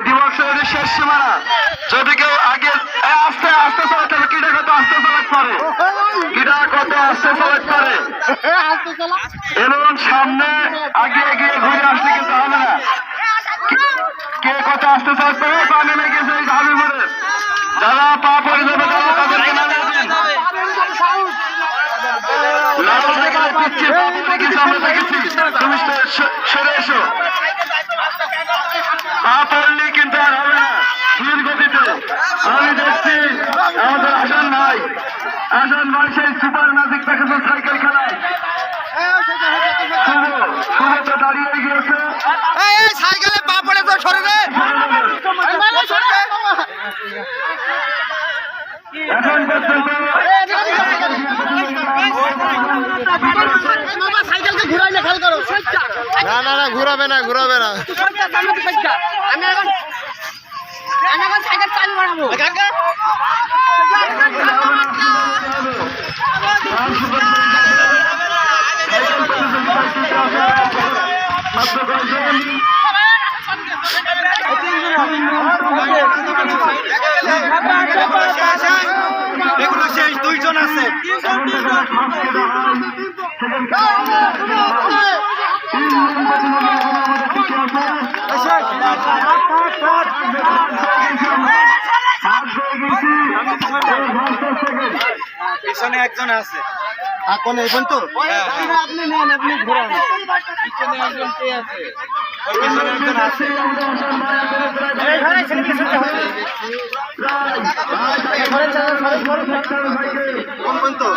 দিবসের শেষ সীমানা। যদি কেউ আগে আস্তে আস্তে চালাতে হবে, কিটা কত আস্তে চালাতে পারে, কিটা কত আস্তে চালাতে পারে, এবং সামনে আগে এগিয়ে ঘুরে আসলে কিন্তু হবে না। কে কত আস্তে চালাতে পারে, পা নেমে গেছে এই হাবিবুরের। যারা পা পড়ে যাবে তারা তাদেরকে নামিয়ে দিন। লাল সাইকেলে পিচ্ছি পা পড়ে গেছে, আমরা দেখেছি। তুমি সরে এসো, পা পড়লে কিন্তু আর হবে না ধীর গতিতে। আমি দেখছি আমাদের আসান ভাই সেই সুপার ম্যাজিক দেখেছে সাইকেল খেলায়। শুভ তো দাঁড়িয়ে গিয়েছে, সাইকেলে পা পড়ে তো শরীরে এখন পর্যন্ত সাইকেলকে ঘুরাই না, খেয়াল করো। না না না, ঘুরাবে না ঘুরাবে না। আমি এখন সাইকেল চালু বাড়াবো। এগুলো শেষ, দুইজন আছে। পিছনে একজন আছে, কোন এখন তো আপনি নেন, আপনি ঘুরান। পিছনে একজন কে আছে, পিছনে একজন আছে। কোন তো